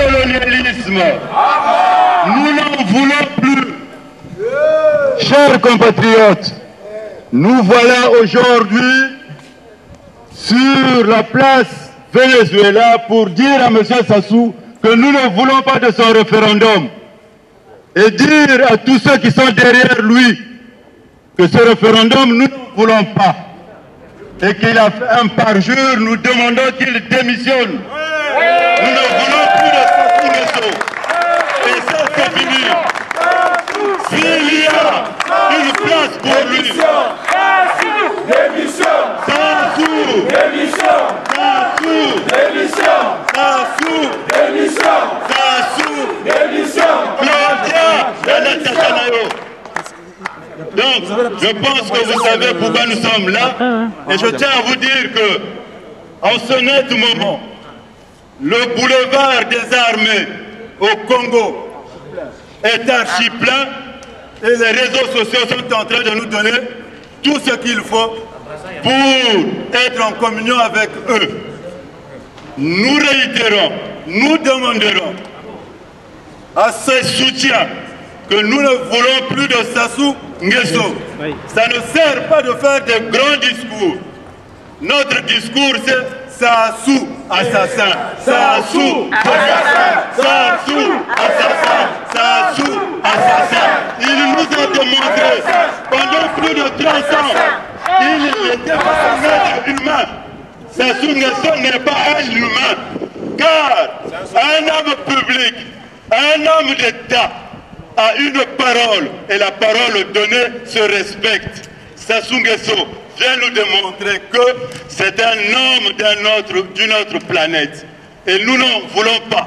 colonialisme. Nous n'en voulons plus. Chers compatriotes, nous voilà aujourd'hui sur la place Venezuela pour dire à M. Sassou que nous ne voulons pas de son référendum et dire à tous ceux qui sont derrière lui que ce référendum, nous ne voulons pas. Et qu'il a fait un parjure, nous demandons qu'il démissionne. Nous ne voulons plus de Sassou Nguesso. Et ça, c'est fini. S'il y a une place pour lui, Démission! Sassou, Démission! Sassou, Démission! Sassou, Démission! Sassou, Démission! Claudia, Natasanayo. Donc, je pense que vous savez pourquoi nous sommes là. Et je tiens à vous dire que, en ce net moment, le boulevard des armées au Congo est archi plein et les réseaux sociaux sont en train de nous donner tout ce qu'il faut pour être en communion avec eux. Nous réitérons, nous demanderons à ces soutiens que nous ne voulons plus de Sassou Nguesso. Ça ne sert pas de faire de grands discours. Notre discours c'est Sassou assassin, Sassou assassin, Sassou assassin, Sassou assassin. Il nous a démontré pendant plus de 30 ans qu'il n'était pas un être humain. Sassou Nguesso n'est pas un humain, car un homme public, un homme d'État a une parole et la parole donnée se respecte. Sassou Nguesso vient nous démontrer que c'est un homme d'une autre planète et nous n'en voulons pas.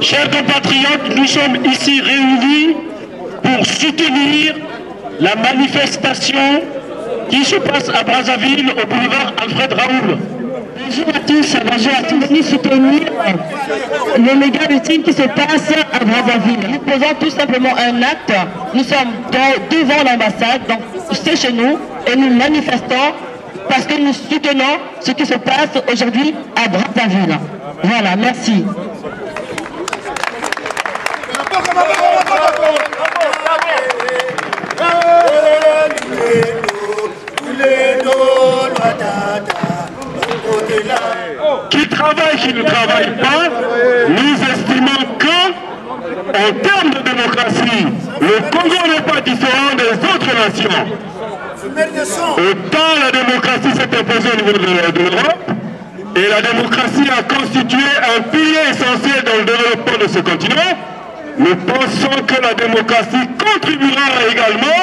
Chers compatriotes, nous sommes ici réunis pour soutenir la manifestation qui se passe à Brazzaville au boulevard Alfred Raoul. Bonjour à tous, venus soutenir le méga meeting qui se passe à Brazzaville. Nous posons tout simplement un acte. Nous sommes devant l'ambassade, donc c'est chez nous, et nous manifestons parce que nous soutenons ce qui se passe aujourd'hui à Brazzaville. Voilà, merci. Qui travaille, qui ne travaille pas, nous estimons que, en termes de démocratie, le Congo n'est pas différent des autres nations. Autant la démocratie s'est imposée au niveau de l'Europe, et la démocratie a constitué un pilier essentiel dans le développement de ce continent, nous pensons que la démocratie contribuera également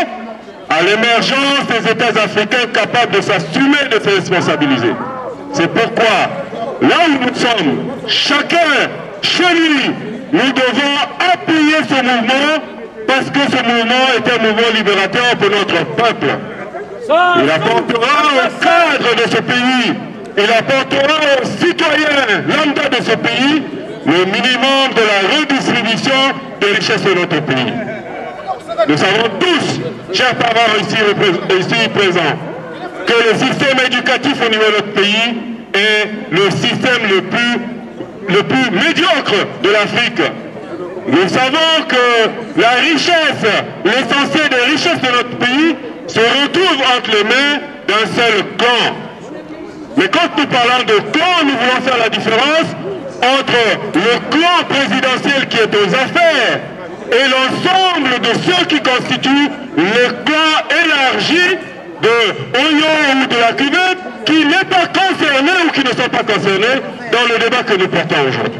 à l'émergence des États africains capables de s'assumer et de se responsabiliser. C'est pourquoi, là où nous sommes, chacun chez lui, nous devons appuyer ce mouvement parce que ce mouvement est un mouvement libérateur pour notre peuple. Il apportera au cadre de ce pays, il apportera aux citoyens lambda de ce pays le minimum de la redistribution des richesses de notre pays. Nous savons tous, chers parents ici présents, que le système éducatif au niveau de notre pays est le système le plus médiocre de l'Afrique. Nous savons que la richesse, l'essentiel des richesses de notre pays se retrouve entre les mains d'un seul clan. Mais quand nous parlons de clan, nous voulons faire la différence entre le clan présidentiel qui est aux affaires et l'ensemble de ceux qui constituent le clan élargi de Oyo ou de la cuvette qui n'est pas concerné ou qui ne sont pas concernés dans le débat que nous portons aujourd'hui.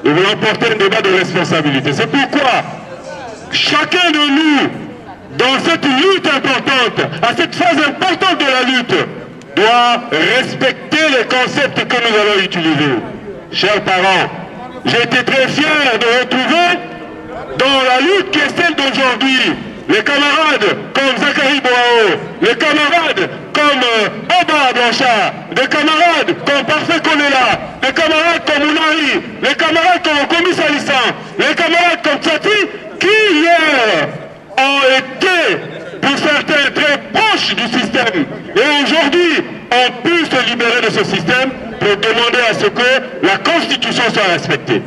Nous voulons porter un débat de responsabilité. C'est pourquoi chacun de nous, dans cette lutte importante, à cette phase importante de la lutte, doit respecter les concepts que nous allons utiliser. Chers parents, j'ai été très fier de retrouver dans la lutte qui est celle d'aujourd'hui les camarades comme Zachary Boao, les camarades comme Oba Blanchard, des camarades comme Parfait Kolela, des camarades comme Ounari, les camarades comme Komi Salissan, les camarades comme Tchati, qui hier ont été, pour certains, très proches du système. Et aujourd'hui, de ce système pour demander à ce que la Constitution soit respectée.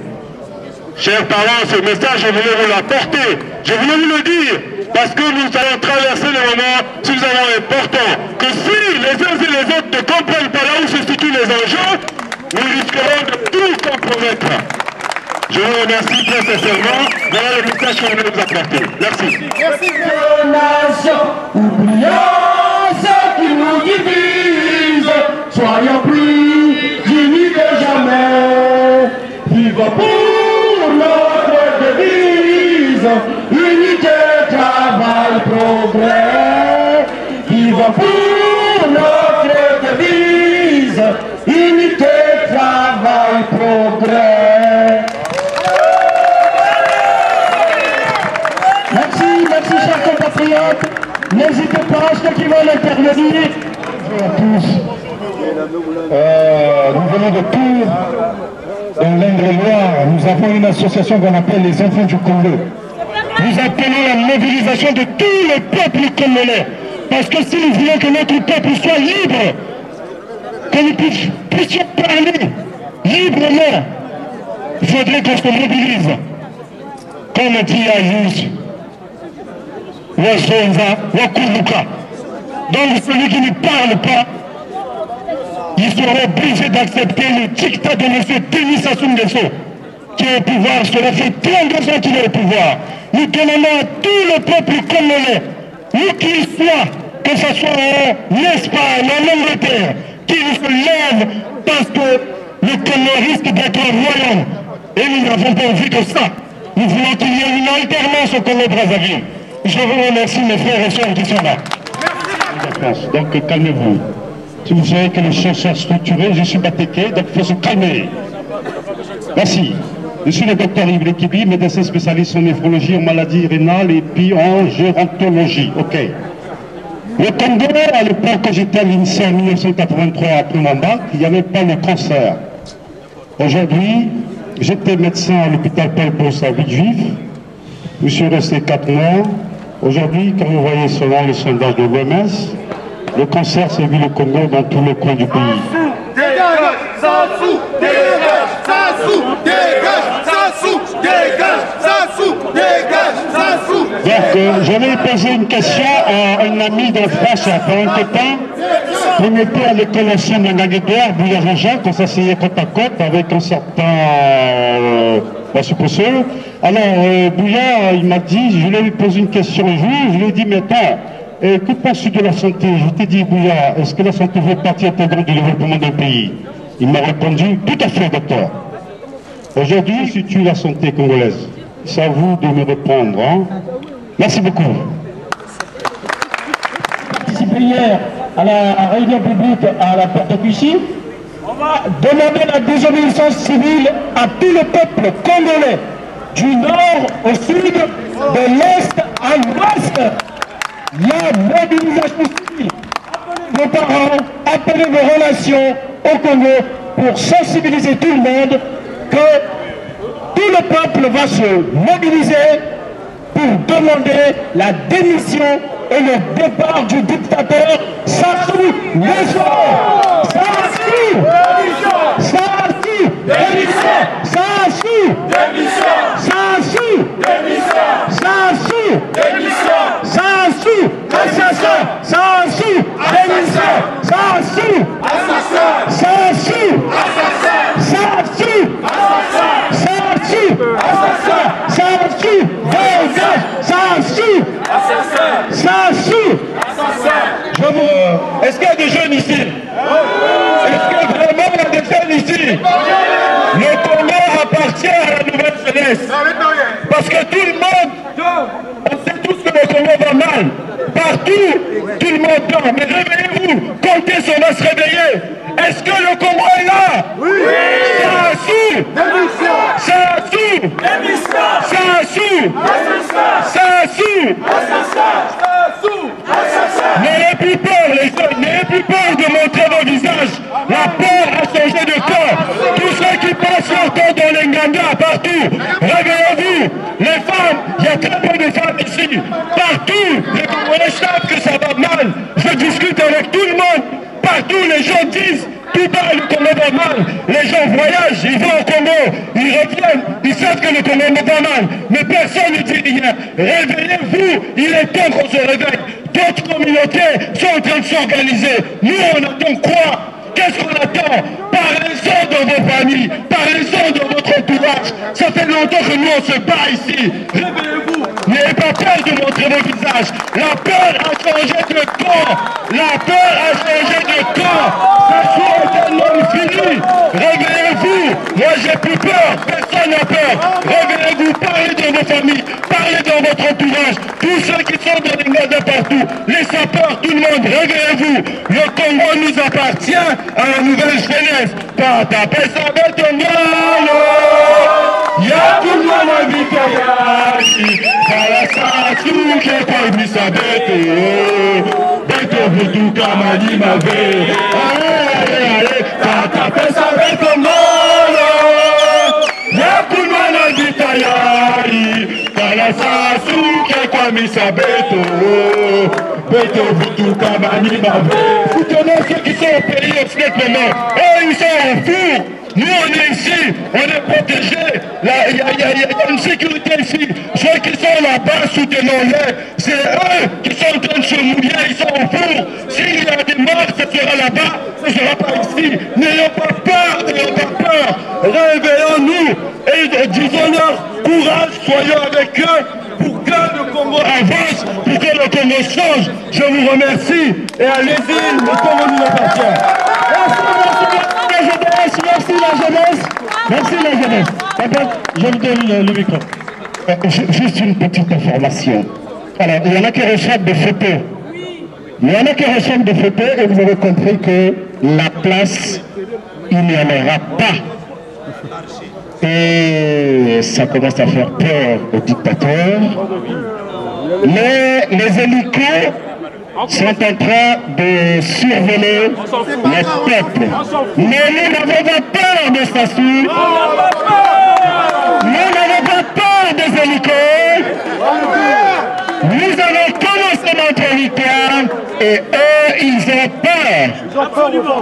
Chers parents, ce message, je voulais vous l'apporter, je voulais vous le dire, parce que nous allons traverser le moment suffisamment important, que si les uns et les autres ne comprennent pas là où se situent les enjeux, nous risquerons de tout compromettre. Je vous remercie très sincèrement, voilà le message que je voulais vous apporter. Merci. Merci. Nation, oublions ce qui nous divise, soyons plus unis que jamais. Vivons pour notre devise, unité, travail, progrès. Vivons pour notre devise, unité, travail, progrès. Merci chers compatriotes. N'hésitez pas, ceux qui veulent intervenir. Bonjour à tous. Nous venons de Tours, dans l'Indre-et-Loire. Nous avons une association qu'on appelle les Enfants du Congo. Nous appelons la mobilisation de tout le peuple congolais. Parce que si nous voulons que notre peuple soit libre, que nous puissions parler librement, il faudrait qu'on se mobilise. Comme dit Ayouz, Wazonza, Wakuluka. Donc celui qui ne parle pas, il sera obligé d'accepter le dictat de M. Denis Sassou Nguesso, qui est au pouvoir. Cela fait 32 ans qu'il est au pouvoir. Nous demandons à tout le peuple congolais, où qu'il soit, que ce soit en Espagne, en Angleterre, qu'il se lève parce que le Congo risque d'être un royaume. Et nous n'avons pas envie de ça. Nous voulons qu'il y ait une alternance au Congo-Brazzaville. Je vous remercie mes frères et sœurs qui sont là. Merci. Donc calmez-vous. Si vous savez que les choses sont structurées, je suis Batéké, donc il faut se calmer. Merci. Je suis le docteur Yves Lekibi, médecin spécialiste en néphrologie, en maladies rénales et puis en gérontologie. Ok. Le Congo, à l'époque où j'étais à l'INSEE en 1983 après mon bac, il n'y avait pas le cancer. Aujourd'hui, j'étais médecin à l'hôpital Paul Bos à Villejuif. Je suis resté 4 mois. Aujourd'hui, comme vous voyez selon les sondages de l'OMS, le cancer s'est vu le Congo dans tous les coins du pays. Dégage, Sassou, dégage, Sassou, dégage, Sassou, dégage, Sassou, dégage, Sassou. Donc, je vais poser une question à un ami de France pendant un temps. On était à l'école ancienne de Ngaguédouard, Bouillard Jean-Jacques, on s'asseyait côte à côte avec un certain professeur. Alors, Bouillard, il m'a dit, je lui ai posé une question un jour, je lui ai dit, mais attends, que penses-tu de la santé? Je t'ai dit, Bouillard, est-ce que la santé fait partie intégrante du développement d'un pays? Il m'a répondu, tout à fait, docteur. Aujourd'hui, si tu la santé congolaise, c'est à vous de me répondre. Hein? Merci beaucoup. Participé hier à la réunion publique à la porte Clichy. On va demander la désobéissance civile à tout le peuple congolais, du nord au sud, de l'est à l'ouest. La mobilisation civile. Appelez vos parents, appelez vos relations au Congo pour sensibiliser tout le monde que tout le peuple va se mobiliser pour demander la démission et le départ du dictateur Sassou Nguesso. Sassou Sassou Démission, Sassou démission, Sassou démission, Sassou démission, Sassou assassin, Sassou assassin, Sassou assassin, Sassou assassin, Sassou assassin, Sassou assassin, Sassou dégage Sassou assassin, Sassou. assassin. Est-ce qu'il y a des jeunes ici? Est-ce que vraiment il y a des jeunes ici? Le Congo appartient à la nouvelle jeunesse. Parce que tout le monde, on sait tous que le Congo va mal. Partout, tout le monde dort. Mais réveillez-vous, comptez si on va se réveiller. Est-ce que le Congo est là? Oui! Sassou! Démission, Sassou! démission, Sassou! assassin, Sassou! assassin, assassin. N'ayez plus peur, les jeunes, n'ayez plus peur de montrer vos visages. La peur a changé de camp. Tous ceux qui passent leur temps dans les Nganga, partout, réveillez-vous. Les femmes, il y a très peu de femmes ici. Partout, les Congolais savent que ça va mal. Je discute avec tout le monde. Partout, les gens disent tout bas, le Congo va mal. Les gens voyagent, ils vont au Congo, ils reviennent, ils savent que le Congo ne va mal. Mais personne ne dit rien. Réveillez-vous, il est temps qu'on se réveille. D'autres communautés sont en train de s'organiser. Nous, on attend quoi? Qu'est-ce qu'on attend? Parlez-en dans vos familles, parlez-en dans votre entourage. Ça fait longtemps que nous on se bat ici. Réveillez-vous, n'ayez pas peur de montrer vos visages. La peur a changé de camp. La peur a changé de camp. Ce soir est un homme fini. Réveillez-vous. Moi j'ai plus peur, personne n'a peur. Réveillez-vous, parlez dans vos familles, parlez dans votre entourage. Tous ceux qui sont dans les gars partout, les sapeurs, tout le monde, réveillez-vous. Le Congo nous appartient à la nouvelle jeunesse. Tata pesa beto ngalo ya kumwana vitayari kala sasuke kwa misa beto vutu kama ni mave tata pesa beto ngalo ya kumwana vitayari kala sasuke kwa misa beto vutu kama ni mave. Soutenons ceux qui sont au pays au moment. Eux, ils sont en four. Nous, on est ici, on est protégés. Il y a une sécurité ici. Ceux qui sont là-bas, soutenons-les. C'est eux qui sont en train de se mouiller, ils sont en four. S'il y a des morts, ce sera là-bas, ce ne sera pas ici. N'ayons pas peur, n'ayons pas peur. Réveillons-nous et disons-leur courage, soyons avec eux. Pour que le Congo avance, pour que le Congo change. Je vous remercie et allez-y, le Congo nous appartient. Merci la jeunesse. Merci la jeunesse. Papa, je vous donne le micro. Juste une petite information. Alors, il y en a qui reçoivent des photos. Il y en a qui reçoivent des photos et vous avez compris que la place, il n'y en aura pas. Et ça commence à faire peur aux dictateurs. Mais les hélicos sont en train de survoler les peuples. Mais nous n'avons pas peur de Sassou. Nous n'avons pas peur des hélicos. Nous avons commencé notre victoire et eux, ils ont peur.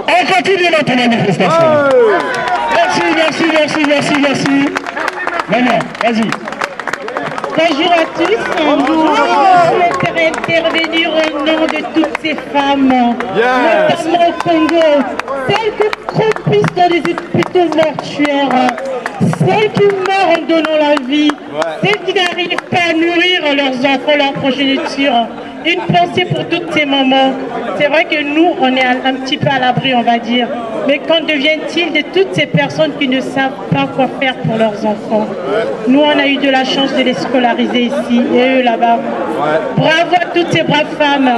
On continue notre manifestation. Merci. Maman, vas-y. Bonjour à tous. Je souhaiterais intervenir au nom de toutes ces femmes, notamment au Congo, celles qui croupissent dans les hôpitaux mortuaires, celles qui meurent en donnant la vie, celles qui n'arrivent pas à nourrir leurs enfants, leur progéniture. Une pensée pour toutes ces mamans. C'est vrai que nous, on est un petit peu à l'abri, on va dire. Mais qu'en devient-il de toutes ces personnes qui ne savent pas quoi faire pour leurs enfants? Nous, on a eu de la chance de les scolariser ici et eux là-bas. Bravo à toutes ces braves femmes.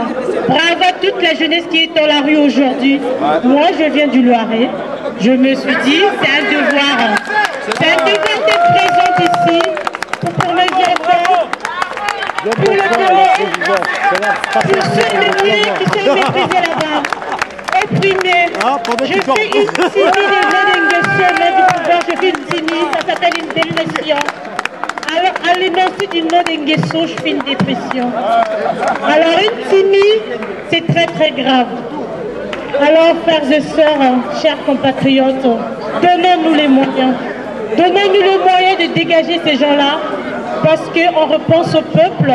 Bravo à toute la jeunesse qui est dans la rue aujourd'hui. Moi, je viens du Loiret. Je me suis dit, c'est un devoir. C'est un devoir d'être présente ici pour mes enfants. Pour le Congo, pour ceux qui sont méprisés là-bas, opprimés. Je fais une simile je fais une simile, ça s'appelle une dépression. Alors, à l'énoncé du nom d'Enguesso, je fais une dépression. Alors, une simile, c'est très très grave. Alors, frères et sœurs, chers compatriotes, donnons-nous les moyens. Donnons-nous le moyen de dégager ces gens-là. Parce qu'on repense au peuple,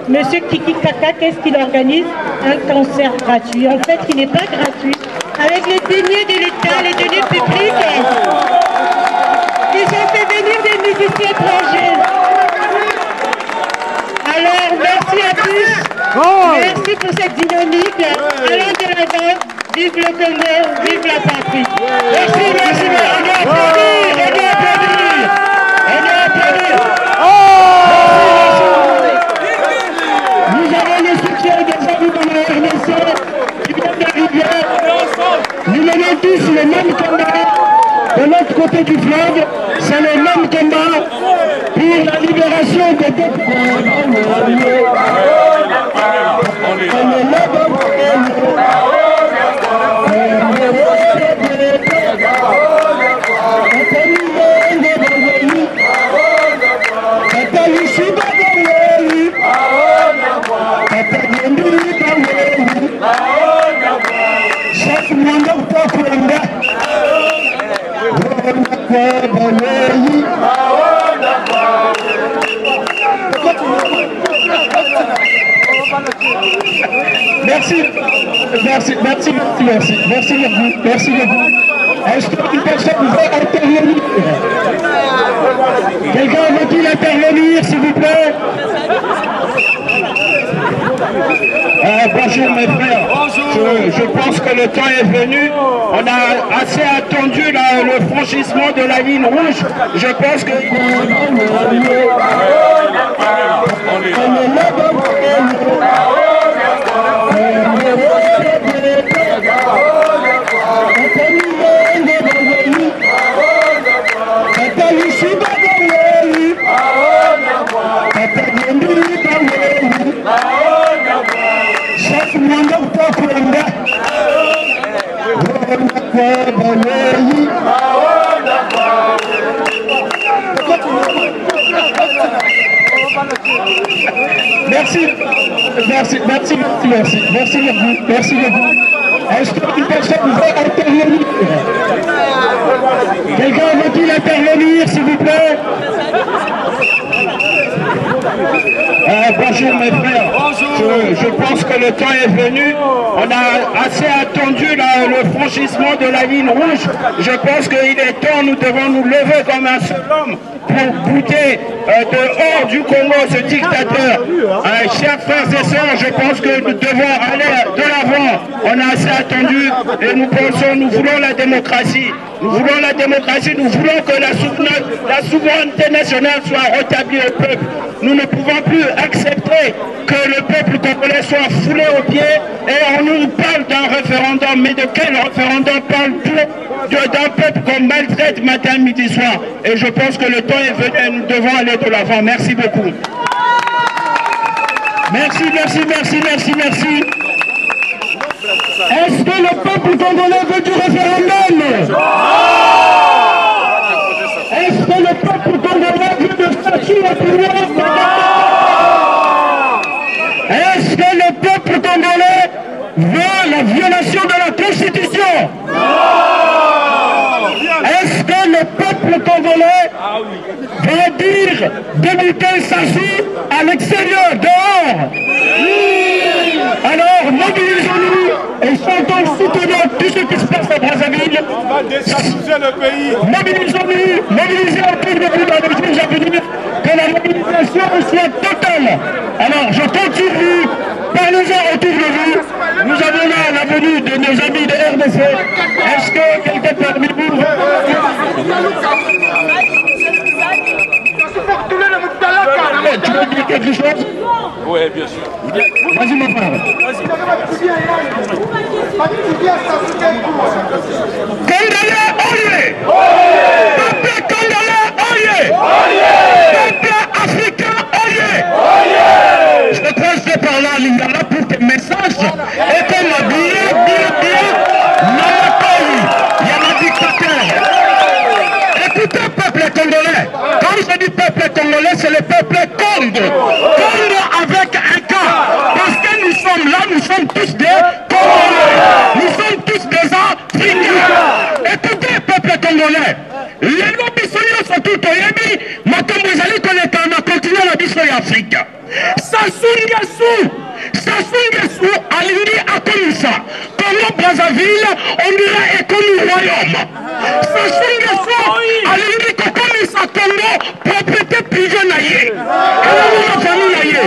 monsieur Kiki Kaka, qu'est-ce qu'il organise? Un concert gratuit. En fait, qui n'est pas gratuit. Avec les deniers de l'État, les deniers publics, ils ont fait venir des musiciens étrangers. Alors, merci à tous. Merci pour cette dynamique. Allons de l'avant. Vive le Congo, vive la patrie. Merci. On a applaudi. Nous avons le soutien des amis de la RDC qui viennent d'arriver. Nous menons tous le même combat. De l'autre côté du fleuve, c'est le même combat pour la libération des peuples. Chaque monde peut Merci beaucoup. Est-ce qu'une personne veut intervenir? Quelqu'un veut-il intervenir, s'il vous plaît? Bonjour mes frères. Je pense que le temps est venu. On a assez attendu le franchissement de la ligne rouge. Je pense que... Merci beaucoup. Est-ce qu'une personne veut intervenir? Quelqu'un veut-il intervenir, s'il vous plaît? Bonjour mes frères. Je pense que le temps est venu. On a assez attendu le franchissement de la ligne rouge. Je pense qu'il est temps, nous devons nous lever comme un seul homme pour bouter dehors du Congo ce dictateur. Chers frères et sœurs, je pense que nous devons aller de l'avant. On a assez attendu et nous pensons, nous voulons la démocratie. Nous voulons la démocratie, nous voulons que la souveraineté nationale soit rétablie au peuple. Nous ne pouvons plus accepter que le peuple congolais soit foulé aux pieds et on nous parle d'un référendum. Mais de quel référendum parle-t-on? D'un peuple qu'on maltraite matin, midi, soir. Et je pense que le temps est venu et nous devons aller de l'avant. Merci beaucoup. Merci. Est-ce que le peuple congolais veut du référendum? Est-ce que le peuple congolais veut de statut au pouvoir? Est-ce que le peuple congolais veut la violation de la Constitution? Est-ce que le peuple congolais va dire débuter Sassou à l'extérieur, dehors? Alors, mobilisons-nous et soutenons tout ce qui se passe à Brazzaville. On va déstabiliser le pays. Mobilisons-nous, mobilisez autour de vous dans les jours à venir, que la mobilisation soit totale. Alors, je compte sur vous, parlez-en autour de vous. Nous avons là la venue de nos amis de RDC. Est-ce que quelqu'un parmi vous... Tu veux dire quelque chose? Oui, bien sûr. Vas-y mon frère. Congolais, oyez! Peuple congolais, oyez! Peuple africain, oyez! Je passe par là, Lingala, pour que le message est comme bien, Namakoli, il y a un dictateur. Écoutez, peuple congolais, quand je dis peuple congolais, c'est le peuple Congo. Congo avec un K. Parce que nous sommes là, nous sommes tous des Congolais. Nous sommes tous des Africains. Écoutez, peuple congolais, les lobbies sont tout oyebi, makambo ezali koleka na continent na biso ya Afrika. Sassou Nguesso alingi akomisa Congo Brazzaville, on dirait économie royaume. Sassou Nguesso alingi kokomisa Congo propriété privée na ye. Et la famille na ye.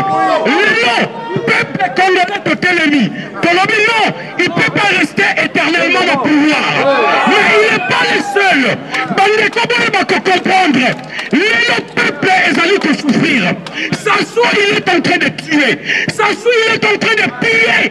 Le peuple congolais totelemi. Tolobi non, il ne peut pas rester éternellement au pouvoir. Mais il n'est pas le seul. Bande Congolais va comprendre. Le peuple est allé que souffrir. Sassou, il est en train de tuer. Sassou, il est en train de piller.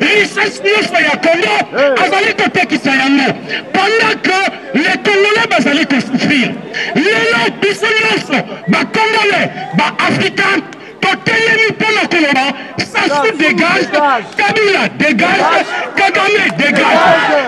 Richesse nyonso ya Congo, azali kotekisa yango. Pendant que les Congolais bazali que souffrir. Lelo biso nyonso, ba Congolais, ba Africains, totelemi mpona koloba, Sassou dégage, Kabila dégage, Kagame dégage.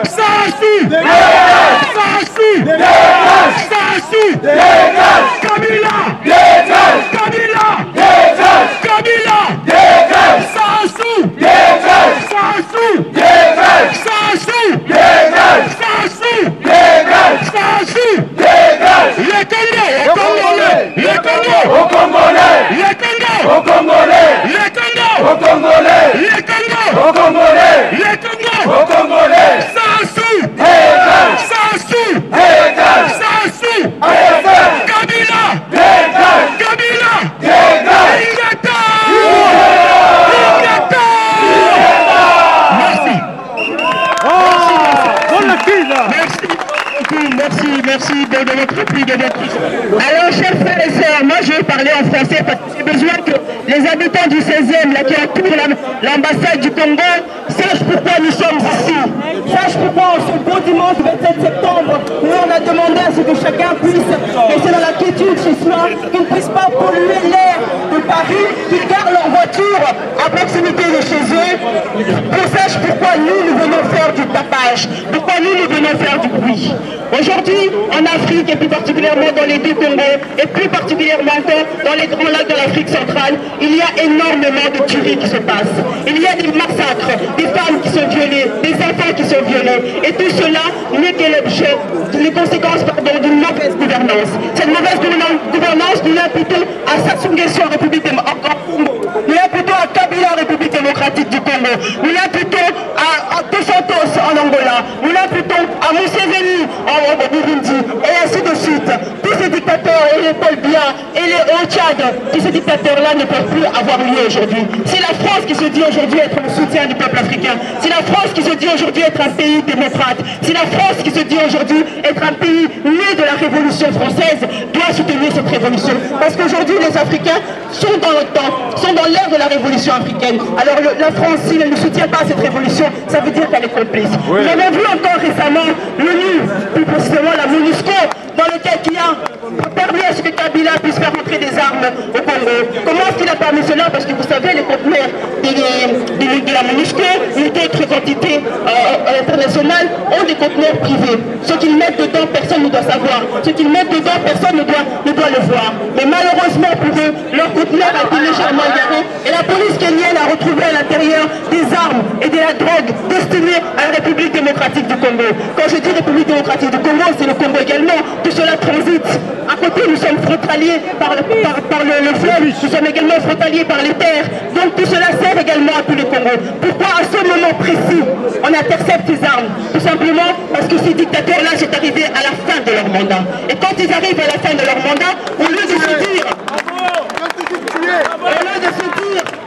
Sassou dégage, Sassou dégage, Sassou dégage, Kabila dégage, Kabila dégage, Kabila dégage, Sassou dégage, Sassou dégage, Sassou dégage, Sassou dégage, Sassou dégage. Merci de votre appui, de votre... Alors, chers frères et sœurs, moi je vais parler en français parce que j'ai besoin que les habitants du 16e, là, qui entourent l'ambassade du Congo, sachent pourquoi nous sommes ici. Sachent pourquoi, ce beau dimanche 27 septembre, nous on a demandé à ce que chacun puisse rester dans la quiétude chez soi, qu'ils ne puissent pas polluer l'air de Paris, qu'ils gardent leur voiture à proximité de chez eux, qu'on sache pourquoi nous venons faire du tapage, pourquoi nous venons faire du bruit. Aujourd'hui, en Afrique, et plus particulièrement dans les deux Congos, et plus particulièrement encore dans les grands lacs de l'Afrique centrale, il y a énormément de tueries qui se passent. Il y a des massacres, des femmes qui sont violées, des enfants qui sont violés. Et tout cela n'est que l'objet, les conséquences d'une mauvaise gouvernance. Cette mauvaise gouvernance, nous l'imputons à Sassou Nguesso en République démocratique du Congo. Nous l'imputons à Kabila en République démocratique du Congo. Nous l'imputons à Dos Santos en Angola. Nous l'imputons à Museveni en Burundi, et ainsi de suite. Tous ces dictateurs, et les Paul Biya, et les Tchad, tous ces dictateurs-là ne peuvent plus avoir lieu aujourd'hui. C'est la France qui se dit aujourd'hui être le soutien du peuple africain. C'est la France qui se dit aujourd'hui être un pays démocrate. C'est la France qui se dit aujourd'hui être un pays né de la Révolution française, doit soutenir cette révolution. Parce qu'aujourd'hui, les Africains sont dans le temps, sont dans l'ère de la Révolution africaine. Alors la France, si elle ne soutient pas cette révolution, ça veut dire qu'elle est complice. Oui. Nous avons vu encore récemment l'ONU, plus précisément la MONUSCO, dans lequel il a permis à ce que Kabila puisse faire entrer des armes au Congo. Comment est-ce qu'il a permis cela? Parce que vous savez, les conteneurs de la MONUSCO ou d'autres entités internationales ont des conteneurs privés. Ce qu'ils mettent dedans, personne ne doit savoir. Ce qu'ils mettent dedans, personne ne doit le voir. Mais malheureusement pour eux, leur conteneur a été légèrement égaré et la police kenyenne a retrouvé à l'intérieur des armes et de la drogue destinées à la République démocratique du Congo. Quand je dis République démocratique du Congo, c'est le Congo également. Tout cela transite. À côté, nous sommes frontaliers par le fleuve, nous sommes également frontaliers par les terres. Donc tout cela sert également à tous les Congos. Pourquoi à ce moment précis, on intercepte ces armes? Tout simplement parce que ces dictateurs-là, c'est arrivé à la fin de leur mandat. Et quand ils arrivent à la fin de leur mandat, au lieu de se dire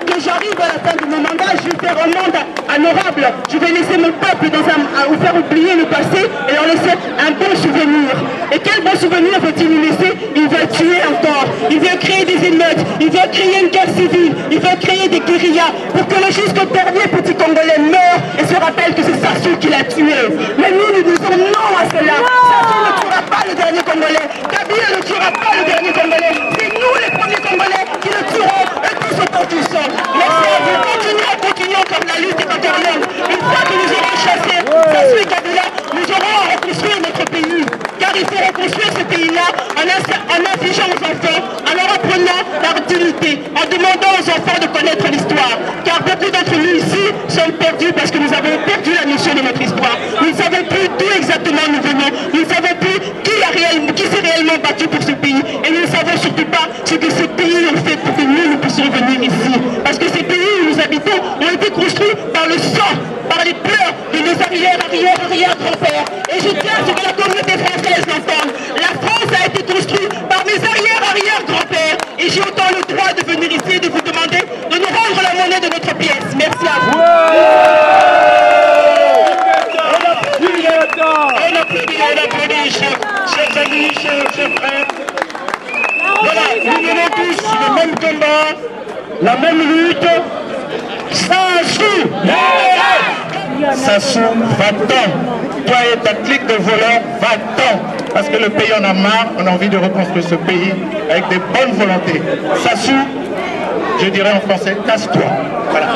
que j'arrive à la fin de mon mandat, je vais faire un mandat honorable, je vais laisser mon peuple ou faire oublier le passé et leur laisser un bon souvenir. Et quel bon souvenir veut-il nous laisser? Il veut tuer encore, il veut créer des émeutes, il veut créer une guerre civile, il veut créer des guérillas pour que jusqu'au dernier petit Congolais meure et se rappelle que c'est Sassou qui l'a tué. Mais nous disons non à cela. Sassou ne tuera pas le dernier Congolais, Kabila ne tuera pas le dernier Congolais. C'est nous les premiers Congolais qui le tuerons et tous autour du sang. Merci à vous, continuons comme la lutte est encore longue. Une fois que nous aurons chassé Sassou et Kabila, nous aurons à reconstruire notre pays. Car il faut reconstruire ce pays-là en infligeant aux enfants, en leur apprenant leur dignité, en demandant aux enfants de connaître l'histoire. Car beaucoup d'entre nous ici sont perdus parce que nous avons perdu la notion de notre histoire. Nous ne savons plus d'où exactement nous venons. Nous ne savons plus qui s'est réellement battu pour ce pays. Et nous ne savons surtout pas ce que ce pays a fait pour que nous puissions venir ici. Parce que ces pays où nous habitons ont été construits par le sang, par les pleurs de nos arrière-grands-pères. Et je tiens à ce que la communauté française l'entende. La France a été construite par mes arrière-grands-pères. Et j'ai autant le droit de venir ici et de vous demander de nous rendre la monnaie de notre pièce. Merci à vous. On applaudit, chers amis, chers frères. Voilà, nous menons tous le même combat, la même lutte. Sassou! Sassou, va-t'en! Toi et ta clique de voleurs, va-t'en! Parce que le pays en a marre, on a envie de reconstruire ce pays avec des bonnes volontés. Sassou, je dirais en français, casse-toi. Voilà.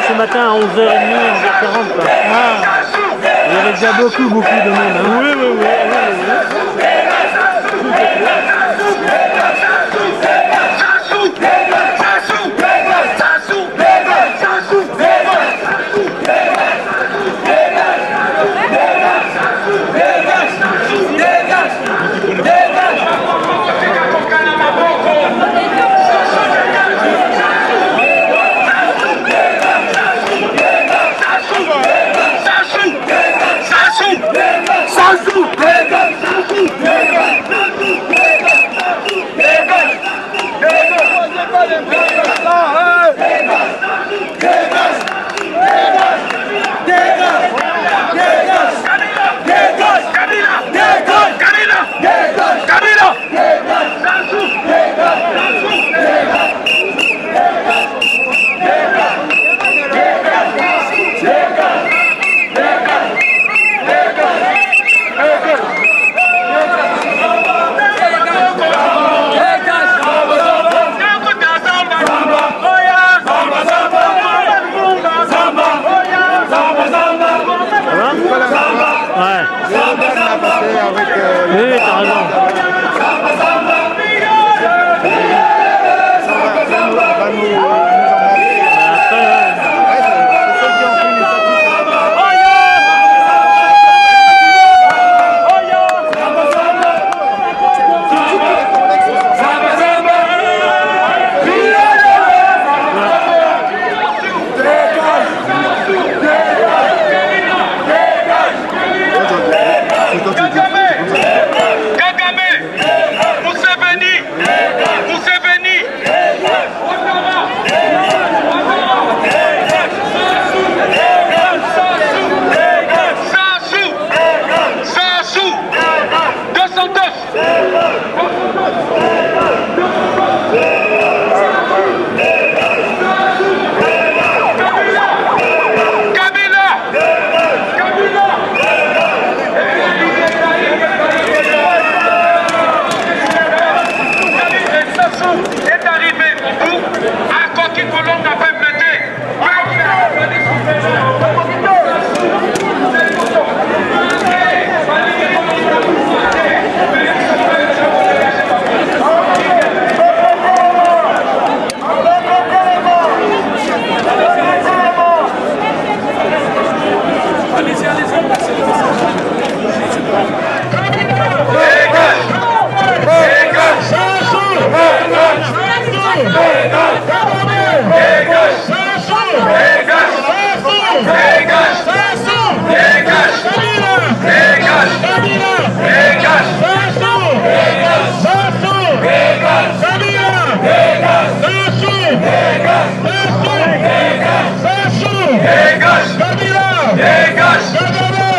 Ce matin à 11h30, 11h40. Il y avait déjà beaucoup de monde. Hein. Oui.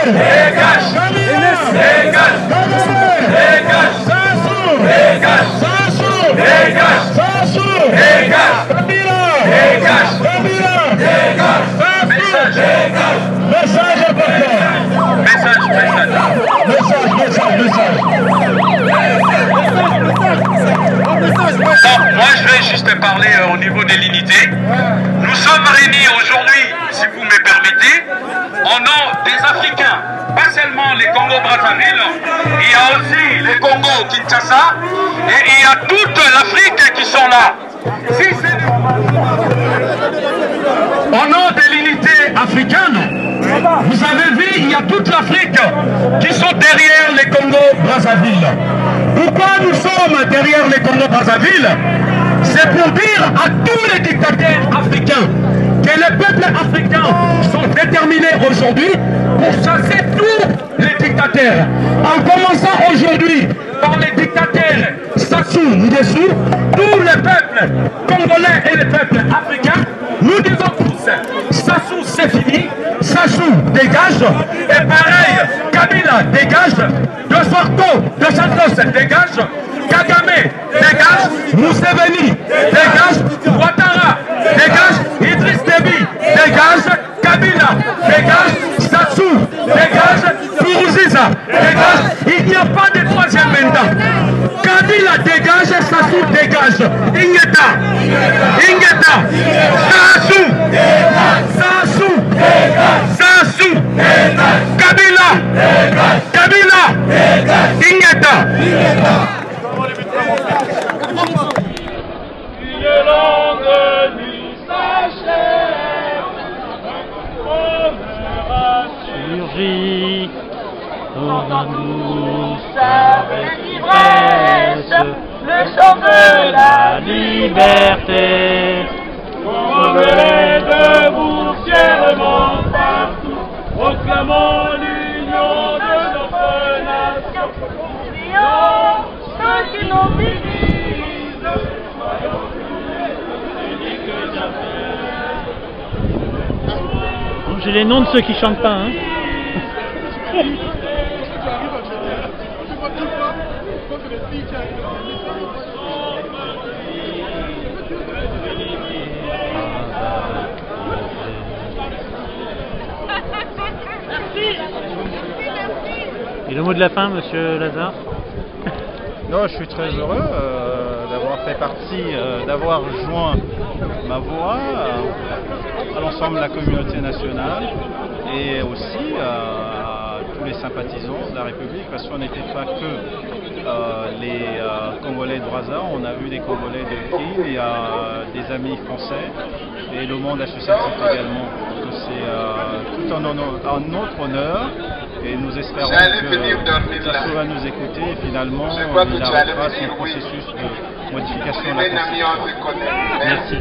Moi, je vais juste parler au niveau de l'unité. Nous sommes réunis aujourd'hui, si vous me permettez, au nom des Africains, pas seulement les Congo-Brazzaville, il y a aussi les Congo-Kinshasa, et il y a toute l'Afrique qui sont là. Si au nom de l'unité africaine, vous avez vu, il y a toute l'Afrique qui sont derrière les Congo-Brazzaville. Pourquoi nous sommes derrière les Congo-Brazzaville? C'est pour dire à tous les dictateurs africains que les peuples africains sont déterminés aujourd'hui pour chasser tous les dictateurs. En commençant aujourd'hui par les dictateurs Sassou Nguesso, tous les peuples congolais et les peuples africains, nous disons tous, Sassou c'est fini, Sassou dégage, et pareil, Kabila dégage, De Santos dégage, Kagame dégage, Museveni dégage, Ouattara dégage, Idriss Déby dégage, Kabila dégage, Sassou dégage, Kourouziza dégage, il n'y a pas de troisième mandat. Kabila dégage, Sassou dégage, Ingeta, Sassou, Kabila, Ingeta. Surgit, nous sa ivresse, le sang de la liberté. Revenez debout fièrement partout, proclamons l'union de notre nation. Oublions ceux qui nous divisent, soyons unis que jamais. J'ai les noms de ceux qui chantent pas, hein. Et le mot de la fin, monsieur Lazare? Non, je suis très heureux d'avoir fait partie, d'avoir joint ma voix à l'ensemble de la communauté nationale et aussi à tous les sympathisants de la République, parce qu'on n'était pas que les Congolais de Brazza, on a vu des Congolais de Kin, il y a des amis français et le monde associatif également. C'est tout en notre honneur. Et nous espérons que Sassou va nous écouter et finalement il arrêtera son processus de modification de la Constitution. Merci.